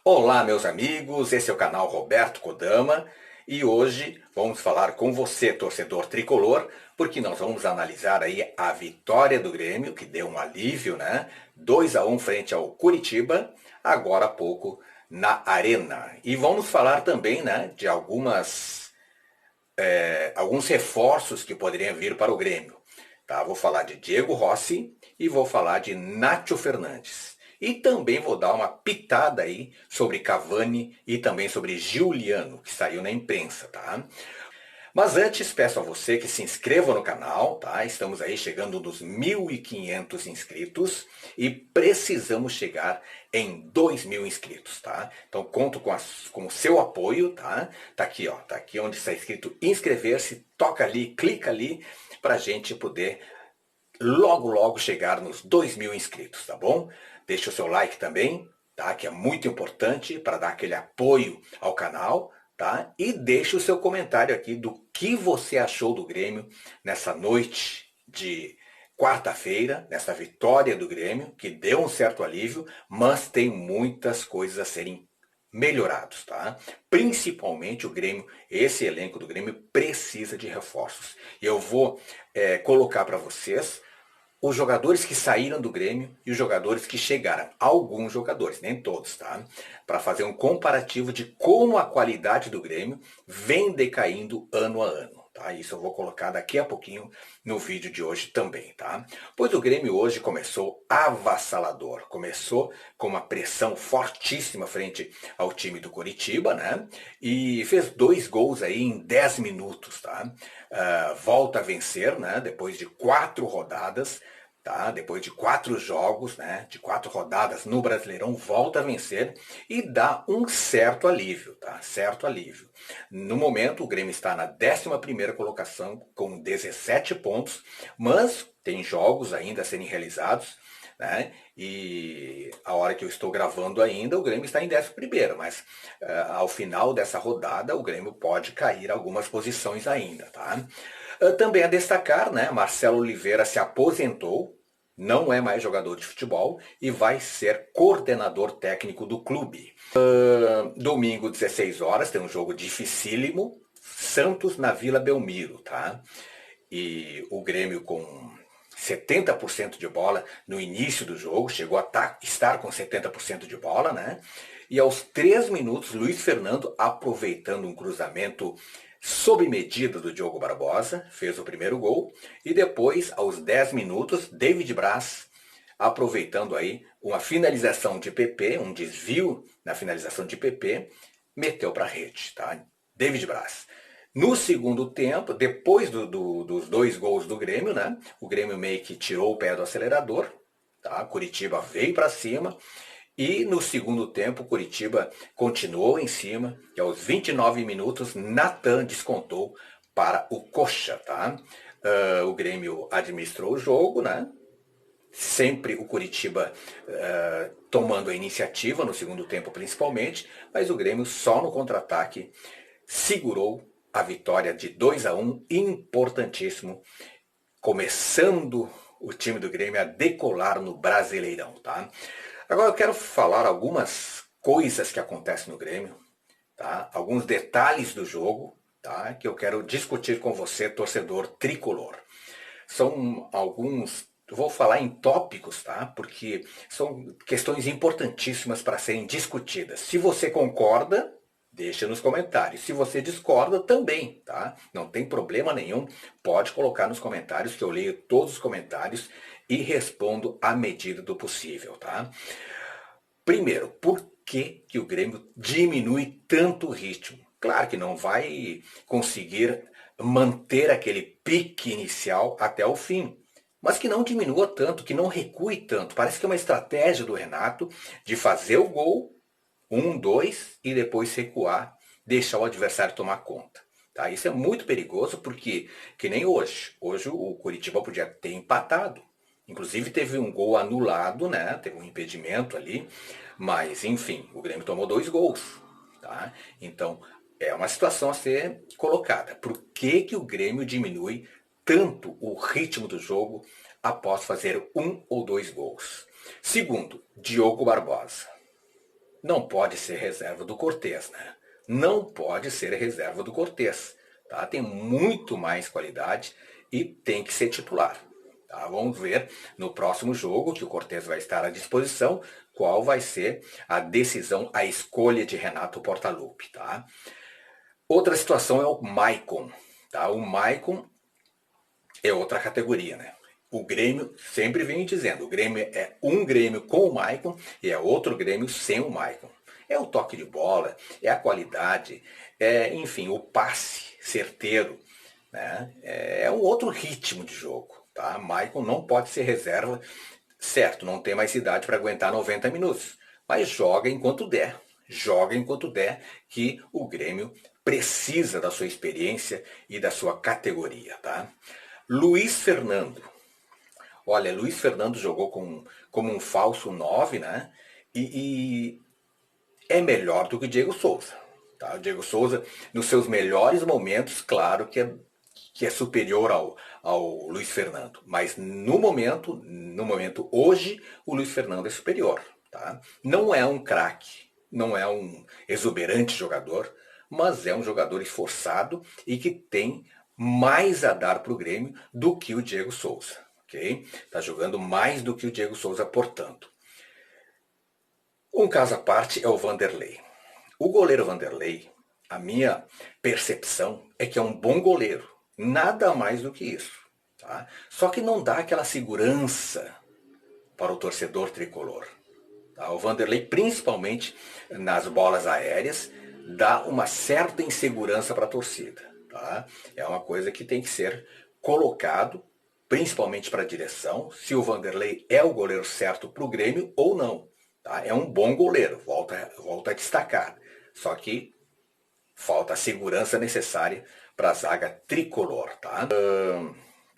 Olá, meus amigos, esse é o canal Roberto Kodama e hoje vamos falar com você, torcedor tricolor, porque nós vamos analisar aí a vitória do Grêmio, que deu um alívio, né? 2-1 frente ao Curitiba, agora há pouco na Arena. E vamos falar também, né, de alguns reforços que poderiam vir para o Grêmio. Tá? Vou falar de Diego Rossi e vou falar de Nacho Fernandes. E também vou dar uma pitada aí sobre Cavani e também sobre Giuliano, que saiu na imprensa, tá? Mas antes, peço a você que se inscreva no canal, tá? Estamos aí chegando nos 1.500 inscritos e precisamos chegar em 2.000 inscritos, tá? Então conto com o seu apoio, tá? Tá aqui, ó, tá aqui onde está escrito inscrever-se, toca ali, clica ali, pra gente poder logo chegar nos 2.000 inscritos, tá bom? Deixa o seu like também, tá? Que é muito importante para dar aquele apoio ao canal, tá? E deixa o seu comentário aqui do que você achou do Grêmio nessa noite de quarta-feira, nessa vitória do Grêmio, que deu um certo alívio, mas tem muitas coisas a serem melhorados, tá? Principalmente o Grêmio, esse elenco do Grêmio precisa de reforços. E eu vou colocar para vocês os jogadores que saíram do Grêmio e os jogadores que chegaram. Alguns jogadores, nem todos, tá? Para fazer um comparativo de como a qualidade do Grêmio vem decaindo ano a ano. Tá? Isso eu vou colocar daqui a pouquinho no vídeo de hoje também, tá? Pois o Grêmio hoje começou avassalador. Começou com uma pressão fortíssima frente ao time do Coritiba, né? E fez 2 gols aí em 10 minutos, tá? Volta a vencer, né? Depois de 4 rodadas, tá? Depois de 4 jogos, né? De 4 rodadas no Brasileirão, volta a vencer e dá um certo alívio, tá? Certo alívio. No momento, o Grêmio está na 11ª colocação com 17 pontos, mas tem jogos ainda a serem realizados, né? E a hora que eu estou gravando ainda, o Grêmio está em 11º, mas ao final dessa rodada, o Grêmio pode cair algumas posições ainda, tá? Também a destacar, né? Marcelo Oliveira se aposentou, não é mais jogador de futebol e vai ser coordenador técnico do clube. Domingo, 16 horas, tem um jogo dificílimo, Santos na Vila Belmiro, tá? E o Grêmio com 70% de bola no início do jogo, chegou a estar com 70% de bola, né? E aos 3 minutos, Luiz Fernando, aproveitando um cruzamento sob medida do Diogo Barbosa, fez o primeiro gol. E depois, aos 10 minutos, David Braz, aproveitando aí uma finalização de PP, um desvio na finalização de PP, meteu para a rede, tá? David Braz. No segundo tempo, depois dos 2 gols do Grêmio, né? O Grêmio meio que tirou o pé do acelerador, tá? Curitiba veio para cima. E no segundo tempo, Curitiba continuou em cima. E aos 29 minutos, Natan descontou para o Coxa, tá? O Grêmio administrou o jogo, né? Sempre o Curitiba tomando a iniciativa no segundo tempo principalmente, mas o Grêmio só no contra-ataque segurou a vitória de 2-1, importantíssimo, começando o time do Grêmio a decolar no Brasileirão, tá? Agora eu quero falar algumas coisas que acontecem no Grêmio, tá? Alguns detalhes do jogo, tá? Que eu quero discutir com você, torcedor tricolor. São alguns, vou falar em tópicos, tá? Porque são questões importantíssimas para serem discutidas. Se você concorda, deixa nos comentários. Se você discorda, também, tá? Não tem problema nenhum. Pode colocar nos comentários que eu leio todos os comentários e respondo à medida do possível, tá? Primeiro, por que o Grêmio diminui tanto o ritmo? Claro que não vai conseguir manter aquele pique inicial até o fim, mas que não diminua tanto, que não recue tanto. Parece que é uma estratégia do Renato de fazer o gol, 1, 2, e depois recuar, deixar o adversário tomar conta. Tá? Isso é muito perigoso porque, que nem hoje. Hoje o Curitiba podia ter empatado. Inclusive teve um gol anulado, né? Teve um impedimento ali. Mas, enfim, o Grêmio tomou 2 gols. Tá? Então, é uma situação a ser colocada. Por que o Grêmio diminui tanto o ritmo do jogo após fazer 1 ou 2 gols? Segundo, Diogo Barbosa. não pode ser reserva do Cortez, né? Não pode ser reserva do Cortez, tá? Tem muito mais qualidade e tem que ser titular. Tá? Vamos ver no próximo jogo, que o Cortez vai estar à disposição, qual vai ser a decisão, a escolha de Renato Portaluppi. Tá? Outra situação é o Maicon. Tá? O Maicon é outra categoria, né? O Grêmio, sempre vem dizendo, o Grêmio é um Grêmio com o Maicon e é outro Grêmio sem o Maicon. É o toque de bola, é a qualidade, enfim, o passe certeiro, né? É um outro ritmo de jogo. Tá? Maicon não pode ser reserva, certo, não tem mais idade para aguentar 90 minutos, mas joga enquanto der, que o Grêmio precisa da sua experiência e da sua categoria. Tá? Luiz Fernando. Olha, Luiz Fernando jogou como um falso 9, né? E é melhor do que o Diego Souza. Tá? O Diego Souza, nos seus melhores momentos, claro que é superior ao Luiz Fernando. Mas no momento hoje, o Luiz Fernando é superior. Tá? Não é um craque, não é um exuberante jogador, mas é um jogador esforçado e que tem mais a dar para o Grêmio do que o Diego Souza. Okay? Tá jogando mais do que o Diego Souza, portanto. Um caso à parte é o Vanderlei. O goleiro Vanderlei, a minha percepção é que é um bom goleiro. Nada mais do que isso. Tá? Só que não dá aquela segurança para o torcedor tricolor. Tá? O Vanderlei, principalmente nas bolas aéreas, dá uma certa insegurança para a torcida. Tá? É uma coisa que tem que ser colocado, principalmente para a direção, se o Vanderlei é o goleiro certo para o Grêmio ou não. Tá? É um bom goleiro, volta a destacar. Só que falta a segurança necessária para a zaga tricolor. Tá?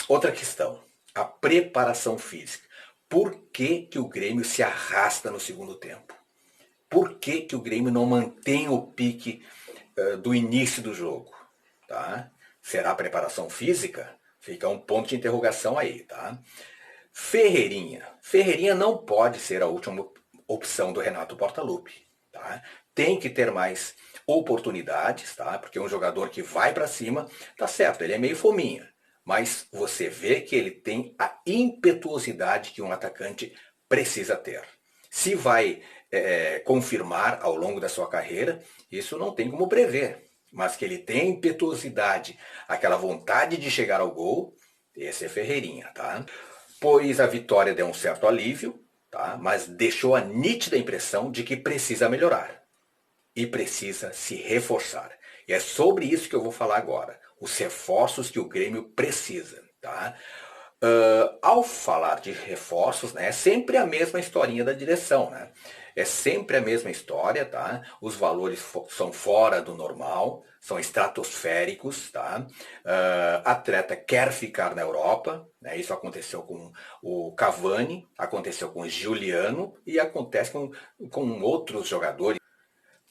Outra questão, a preparação física. Por que o Grêmio se arrasta no segundo tempo? Por que o Grêmio não mantém o pique do início do jogo? Tá? Será a preparação física? Fica um ponto de interrogação aí. Tá? Ferreirinha. Ferreirinha não pode ser a última opção do Renato Portaluppi. Tá? Tem que ter mais oportunidades, tá? Porque é um jogador que vai para cima, tá certo, ele é meio fominha. Mas você vê que ele tem a impetuosidade que um atacante precisa ter. Se vai confirmar ao longo da sua carreira, isso não tem como prever. Mas que ele tem a impetuosidade, aquela vontade de chegar ao gol, esse é Ferreirinha, tá? Pois a vitória deu um certo alívio, tá? Mas deixou a nítida impressão de que precisa melhorar. E precisa se reforçar. E é sobre isso que eu vou falar agora. Os reforços que o Grêmio precisa. Tá? Ao falar de reforços, né, é sempre a mesma historinha da direção. Né? É sempre a mesma história. Tá? Os valores são fora do normal, são estratosféricos. Tá? Atleta quer ficar na Europa. Né? Isso aconteceu com o Cavani, aconteceu com o Giuliano e acontece com outros jogadores.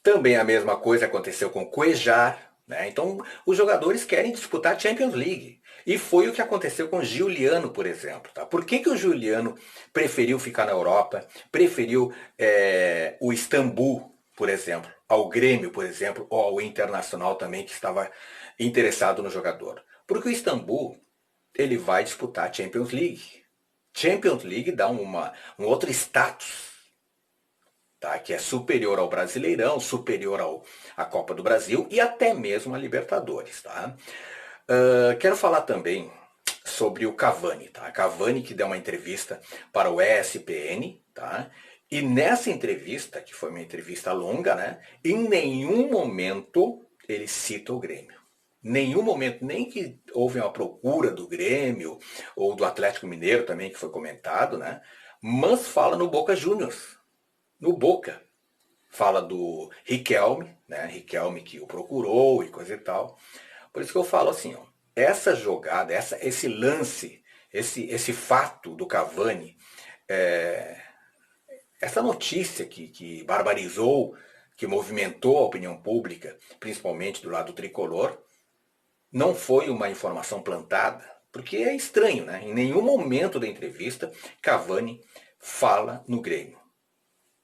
Também a mesma coisa aconteceu com o Cuejar. Né? Então, os jogadores querem disputar a Champions League. E foi o que aconteceu com o Giuliano, por exemplo. Tá? Por que o Giuliano preferiu ficar na Europa, preferiu o Istambul, por exemplo, ao Grêmio, por exemplo, ou ao Internacional também, que estava interessado no jogador? Porque o Istambul ele vai disputar a Champions League. Champions League dá um outro status. Tá, que é superior ao Brasileirão, superior à Copa do Brasil e até mesmo a Libertadores. Tá? Quero falar também sobre o Cavani. Tá? Cavani que deu uma entrevista para o ESPN. Tá? E nessa entrevista, que foi uma entrevista longa, né, em nenhum momento ele cita o Grêmio. Nenhum momento, nem que houve uma procura do Grêmio ou do Atlético Mineiro também, que foi comentado, né, mas fala no Boca Juniors. No Boca. Fala do Riquelme, né? Riquelme que o procurou e coisa e tal. Por isso que eu falo assim, ó, essa jogada, esse lance, esse fato do Cavani, essa notícia que barbarizou, que movimentou a opinião pública, principalmente do lado tricolor, não foi uma informação plantada, porque é estranho, né? Em nenhum momento da entrevista, Cavani fala no Grêmio.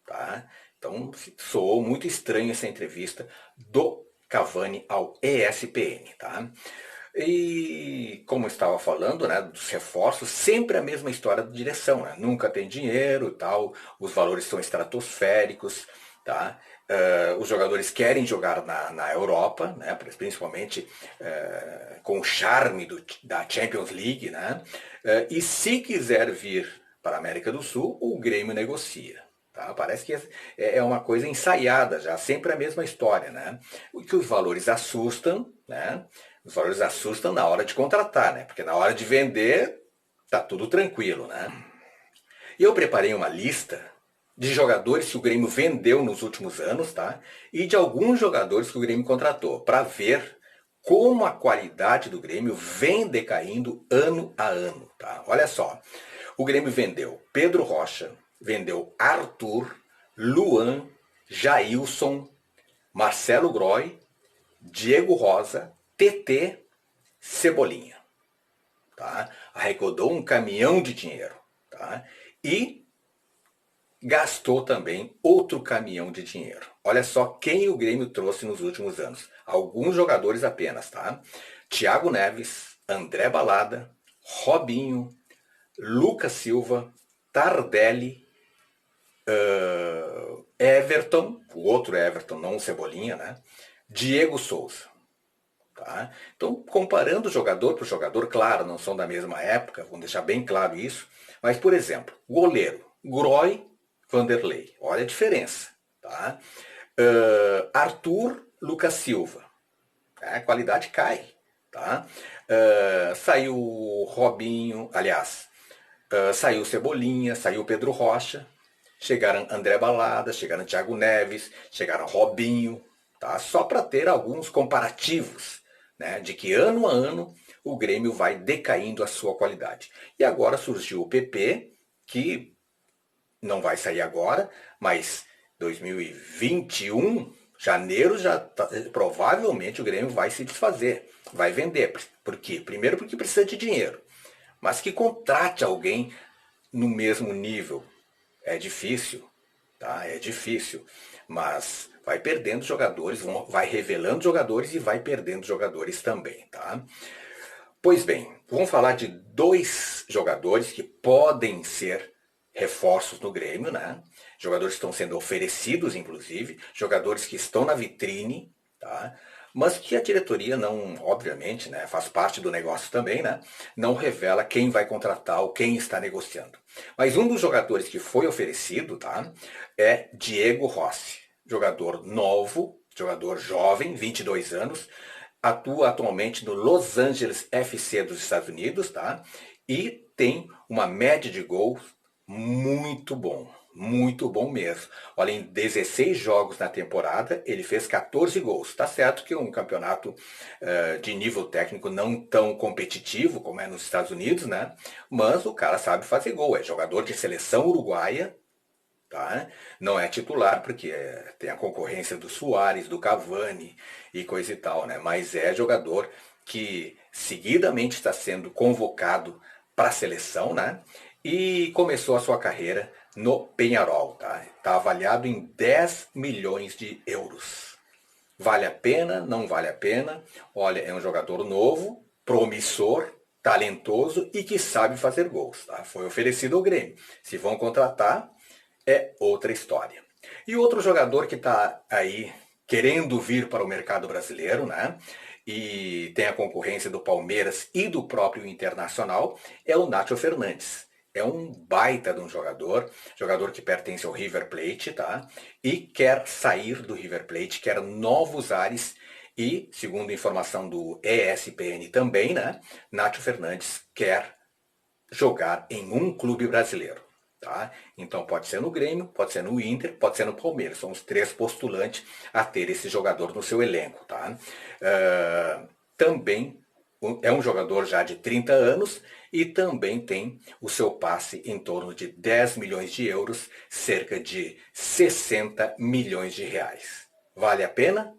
Tá? Então soou muito estranho essa entrevista do Cavani ao ESPN, tá? E como eu estava falando, né, dos reforços, sempre a mesma história da direção, né? Nunca tem dinheiro, tal, os valores são estratosféricos, tá? Os jogadores querem jogar na Europa, né, principalmente com o charme da Champions League, né? E se quiser vir para a América do Sul, o Grêmio negocia. Tá? Parece que é uma coisa ensaiada já, sempre a mesma história, né? O que os valores assustam, né? Os valores assustam na hora de contratar, né? Porque na hora de vender, tá tudo tranquilo, né? E eu preparei uma lista de jogadores que o Grêmio vendeu nos últimos anos, tá? E de alguns jogadores que o Grêmio contratou, para ver como a qualidade do Grêmio vem decaindo ano a ano, tá? Olha só, o Grêmio vendeu Pedro Rocha, vendeu Arthur, Luan, Jailson, Marcelo Groy, Diego Rosa, TT, Cebolinha. Tá? Arrecadou um caminhão de dinheiro. Tá? E gastou também outro caminhão de dinheiro. Olha só quem o Grêmio trouxe nos últimos anos. Alguns jogadores apenas, tá? Thiago Neves, André Balada, Robinho, Lucas Silva, Tardelli, Everton, o outro Everton, não o Cebolinha, né? Diego Souza. Tá? Então, comparando jogador por jogador, claro, não são da mesma época, vamos deixar bem claro isso, mas, por exemplo, goleiro, Groy, Vanderlei, olha a diferença. Tá? Arthur, Lucas Silva, a qualidade cai. Tá? Saiu Robinho, aliás, saiu Cebolinha, saiu Pedro Rocha, chegaram André Balada, chegaram Thiago Neves, chegaram Robinho, tá? Só para ter alguns comparativos, né, de que ano a ano o Grêmio vai decaindo a sua qualidade. E agora surgiu o PP, que não vai sair agora, mas 2021, janeiro, provavelmente o Grêmio vai se desfazer, vai vender. Por quê? Primeiro porque precisa de dinheiro, mas que contrate alguém no mesmo nível. É difícil, tá? É difícil, mas vai perdendo jogadores, vai revelando jogadores e vai perdendo jogadores também, tá? Pois bem, vamos falar de dois jogadores que podem ser reforços no Grêmio, né? Jogadores que estão sendo oferecidos, inclusive, jogadores que estão na vitrine, tá? Mas que a diretoria não, obviamente, né, faz parte do negócio também, né? Não revela quem vai contratar ou quem está negociando. Mas um dos jogadores que foi oferecido, tá? É Diego Rossi, jogador novo, jogador jovem, 22 anos, atua atualmente no Los Angeles FC dos Estados Unidos, tá? E tem uma média de gols muito bom mesmo. Olha, em 16 jogos na temporada, ele fez 14 gols. Tá certo que é um campeonato de nível técnico não tão competitivo como é nos Estados Unidos, né? Mas o cara sabe fazer gol, é jogador de seleção uruguaia, tá? Não é titular, porque tem a concorrência do Suárez, do Cavani e coisa e tal, né? Mas é jogador que seguidamente está sendo convocado para a seleção, né? E começou a sua carreira no Peñarol, tá? Está avaliado em 10 milhões de euros. Vale a pena? Não vale a pena? Olha, é um jogador novo, promissor, talentoso e que sabe fazer gols, tá? Foi oferecido ao Grêmio. Se vão contratar, é outra história. E outro jogador que está aí querendo vir para o mercado brasileiro, né? E tem a concorrência do Palmeiras e do próprio Internacional, é o Nacho Fernandes. É um baita de um jogador, jogador que pertence ao River Plate, tá? E quer sair do River Plate, quer novos ares e, segundo informação do ESPN também, né? Nacho Fernandes quer jogar em um clube brasileiro. Tá? Então pode ser no Grêmio, pode ser no Inter, pode ser no Palmeiras. São os três postulantes a ter esse jogador no seu elenco. Tá? Também é um jogador já de 30 anos e também tem o seu passe em torno de 10 milhões de euros, cerca de 60 milhões de reais. Vale a pena?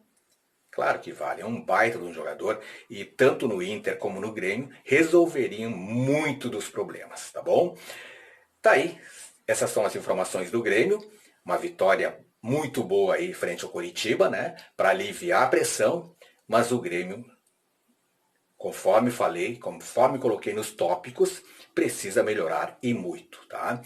Claro que vale, é um baita de um jogador e tanto no Inter como no Grêmio resolveriam muito dos problemas, tá bom? Tá aí, essas são as informações do Grêmio, uma vitória muito boa aí frente ao Coritiba, né? Para aliviar a pressão, mas o Grêmio, conforme falei, conforme coloquei nos tópicos, precisa melhorar e muito, tá?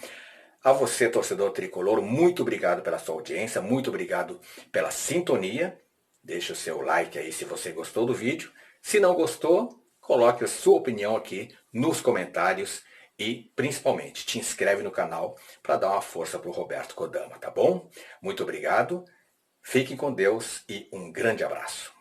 A você, torcedor tricolor, muito obrigado pela sua audiência, muito obrigado pela sintonia. Deixe o seu like aí se você gostou do vídeo. Se não gostou, coloque a sua opinião aqui nos comentários e, principalmente, te inscreve no canal para dar uma força para o Roberto Kodama, tá bom? Muito obrigado, fiquem com Deus e um grande abraço.